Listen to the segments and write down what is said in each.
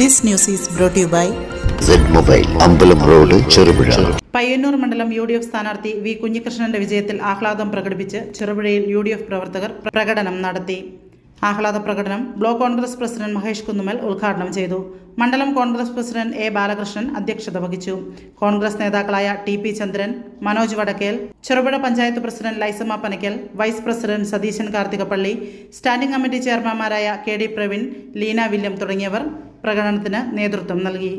This news is brought to you by Z Mobile, അമ്പലം road, Cherupuzha. Payyanur മണ്ഡലം UDF സ്ഥാനാർത്ഥി V കുഞ്ഞികൃഷ്ണന്റെ വിജയത്തിൽ ആഹ്ലാദം പ്രകടിപ്പിച്ച് ചെറുപുഴയിൽ UDF പ്രവർത്തകർ പ്രകടനം നടത്തി. ആഹ്ലാദ പ്രകടനം ബ്ലോക്ക് കോൺഗ്രസ് പ്രസിഡന്റ് മഹേഷ് കുന്നുമൽ ഉദ്ഘാടനം ചെയ്തു. മണ്ഡലം കോൺഗ്രസ് പ്രസിഡന്റ് എ ബാലകൃഷ്ണൻ അധ്യക്ഷത വഹിച്ചു. കോൺഗ്രസ് നേതാക്കളായ TP Chandran, Manoj Vadakkel, Cherupuzha panchayat president Lyzamma Panakkal, vice president Satheesan Karthikappally, standing committee ചെയർമാൻമാരായ KD പ്രവീൺ, ലീന വില്യം തുടങ്ങിയവർ പ്രകടനത്തിന് നേതൃത്വം നൽകി.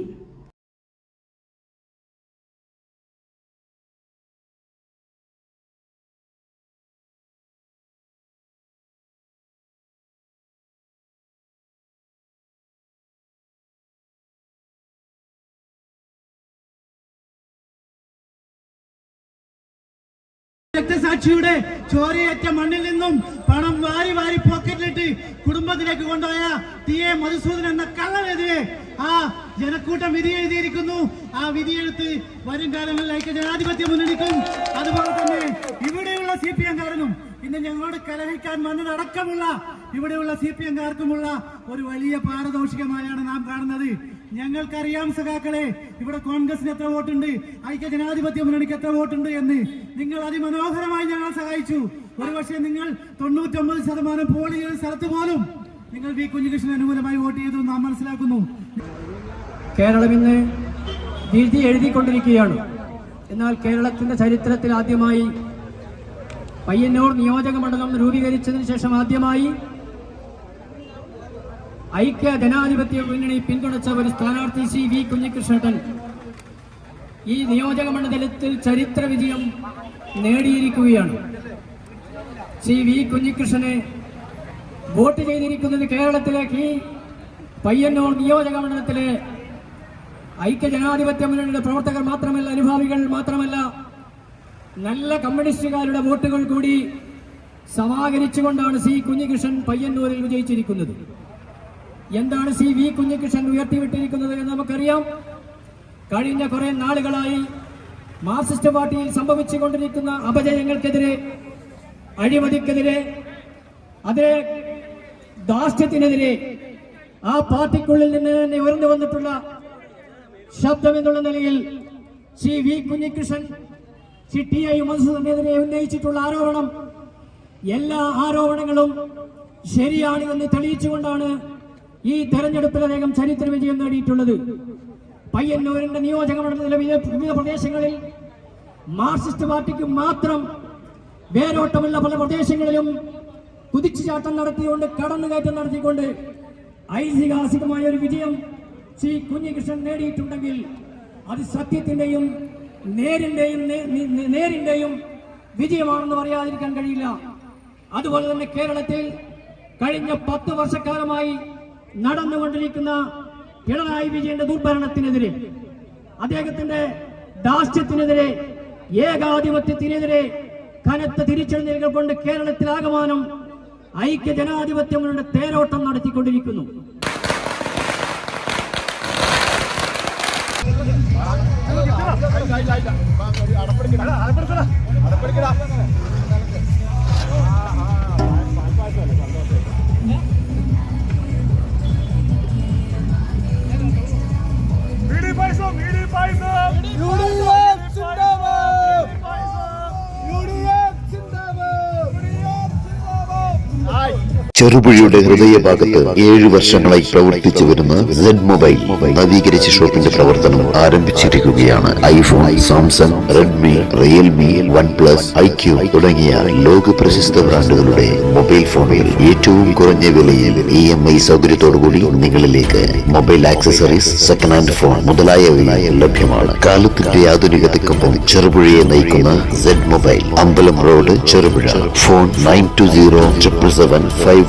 രക്തസാക്ഷിയുടെ ചോരയേറ്റ മണ്ണിൽ നിന്നും പണം വാരി വാരി പോക്കറ്റിലിട്ട് കുടുംബത്തിലേക്ക് കൊണ്ടുപോയ TA മധുസൂദൻ എന്ന കള്ളനെതിരെ ആ ജനക്കൂട്ടം വിധി എഴുതിയിരിക്കുന്നു. ആ വിധിയെഴുത്ത് വരും കാലങ്ങളിൽ ഐക്യ ജനാധിപത്യ മുന്നണിക്കും അതുപോലെ തന്നെ ഇവിടെയുള്ള CPM-കാരനും ഇന്ന് ഞങ്ങളോട് കലഹിക്കാൻ വന്നതടക്കമുള്ള ഇവിടെയുള്ള CPM-കാർക്കുമുള്ള ഒരു വലിയ പാരദോഷികമായാണ് നാം കാണുന്നത്. ഞങ്ങൾക്കറിയാം സഖാക്കളെ, ഇവിടെ കോൺഗ്രസിന് എത്ര വോട്ടുണ്ട്, ഐക്യ ജനാധിപത്യ മുന്നണിക്ക് എത്ര വോട്ടുണ്ട് എന്ന് നിങ്ങൾ അതിമനോഹരമായി ഞങ്ങൾ സഹായിച്ചു. ഒരുപക്ഷെ നിങ്ങൾ 99% പോൾ ചെയ്ത സ്ഥലത്ത് പോലും നിങ്ങൾ വി കുഞ്ഞികൃഷ്ണൻ അനുകൂലമായി വോട്ട് ചെയ്തു നാം മനസ്സിലാക്കുന്നു. കേരളം ഇന്ന് വിധി എഴുതിക്കൊണ്ടിരിക്കുകയാണ്. എന്നാൽ കേരളത്തിന്റെ ചരിത്രത്തിൽ ആദ്യമായി പയ്യന്നൂർ നിയോജക മണ്ഡലം രൂപീകരിച്ചതിന് ശേഷം ആദ്യമായി ഐക്യ ജനാധിപത്യ മുന്നണി പിന്തുണച്ച ഒരു സ്ഥാനാർത്ഥി ശ്രീ വി കുഞ്ഞികൃഷ്ണൻ ഈ നിയോജക മണ്ഡലത്തിൽ ചരിത്ര വിജയം നേടിയിരിക്കുകയാണ്. ശ്രീ വി കുഞ്ഞികൃഷ്ണനെ വോട്ട് ചെയ്തിരിക്കുന്നത് കേരളത്തിലേക്ക് പയ്യന്നൂർ നിയോജക മണ്ഡലത്തിലെ ഐക്യ ജനാധിപത്യ മുന്നണിയുടെ പ്രവർത്തകർ മാത്രമല്ല, അനുഭാവികൾ മാത്രമല്ല, നല്ല കമ്മ്യൂണിസ്റ്റുകാരുടെ വോട്ടുകൾ കൂടി സമാഹരിച്ചുകൊണ്ടാണ് ശ്രീ കുഞ്ഞികൃഷ്ണൻ പയ്യന്നൂരിൽ വിജയിച്ചിരിക്കുന്നത്. എന്താണ് ശ്രീ വി കുഞ്ഞികൃഷ്ണൻ ഉയർത്തിവിട്ടിരിക്കുന്നത് എന്ന് നമുക്കറിയാം. കഴിഞ്ഞ കുറെ നാളുകളായി മാർക്സിസ്റ്റ് പാർട്ടിയിൽ സംഭവിച്ചുകൊണ്ടിരിക്കുന്ന അപജയങ്ങൾക്കെതിരെ, അഴിമതിക്കെതിരെ, അതേ ധാർഷ്ട്യത്തിനെതിരെ ആ പാർട്ടിക്കുള്ളിൽ നിന്ന് തന്നെ ഉയർന്നു വന്നിട്ടുള്ള ശബ്ദം എന്നുള്ള നിലയിൽ ശ്രീ വി കുഞ്ഞികൃഷ്ണൻ ശ്രീ TI മധുസൂദനെതിരെ ഉന്നയിച്ചിട്ടുള്ള ആരോപണം, എല്ലാ ആരോപണങ്ങളും ശരിയാണ് എന്ന് തെളിയിച്ചുകൊണ്ടാണ് ഈ തെരഞ്ഞെടുപ്പിൽ അദ്ദേഹം ചരിത്ര വിജയം നേടിയിട്ടുള്ളത്. പയ്യന്നൂരിന്റെ നിയോജക മണ്ഡലത്തിലെ വിവിധ പ്രദേശങ്ങളിൽ മാർക്സിസ്റ്റ് പാർട്ടിക്ക് മാത്രം വേരോട്ടമുള്ള പല പ്രദേശങ്ങളിലും കുതിച്ചുചാട്ടം നടത്തിക്കൊണ്ട്, കടന്നുകയറ്റം നടത്തിക്കൊണ്ട് ഐതിഹാസികമായ ഒരു വിജയം ശ്രീ കുഞ്ഞികൃഷ്ണൻ നേടിയിട്ടുണ്ടെങ്കിൽ അത് സത്യത്തിന്റെയും നേരിന്റെയും വിജയമാണെന്ന് പറയാതിരിക്കാൻ കഴിയില്ല. അതുപോലെ തന്നെ കേരളത്തിൽ കഴിഞ്ഞ 10 വർഷക്കാലമായി നടന്നുകൊണ്ടിരിക്കുന്ന പിണറായി വിജയന്റെ ദുർഭരണത്തിനെതിരെ, അദ്ദേഹത്തിന്റെ ധാർഷ്ട്യത്തിനെതിരെ, ഏകാധിപത്യത്തിനെതിരെ കനത്ത തിരിച്ചടികൾ കൊണ്ട് കേരളത്തിലാകമാനം ഐക്യ ജനാധിപത്യ മുന്നണിയുടെ തേരോട്ടം നടത്തിക്കൊണ്ടിരിക്കുന്നു. ചെറുപുഴയുടെ ഹൃദയഭാഗത്ത് 7 വർഷങ്ങളായി പ്രവർത്തിച്ചു വരുന്ന Z മൊബൈൽ നവീകരിച്ച ഷോപ്പിന്റെ പ്രവർത്തനം ആരംഭിച്ചിരിക്കുകയാണ്. iPhone, Samsung, Redmi, Realme, OnePlus, IQ തുടങ്ങിയ ലോക പ്രശസ്ത ബ്രാൻഡുകളുടെ മൊബൈൽ ഫോണുകൾ ഏറ്റവും കുറഞ്ഞ വിലയിൽ EMI സൗകര്യത്തോടുകൂടി നിങ്ങളിലേക്ക്. Mobile accessories, second hand phone മുതലായവ ലഭ്യമാണ്. കാലത്തിന്റെ ആധുനികതയ്ക്കൊപ്പം ചെറുപുഴയെ നയിക്കുന്ന Z മൊബൈൽ, അമ്പലം റോഡ്, ചെറുപുഴ. ഫോൺ 9207775577.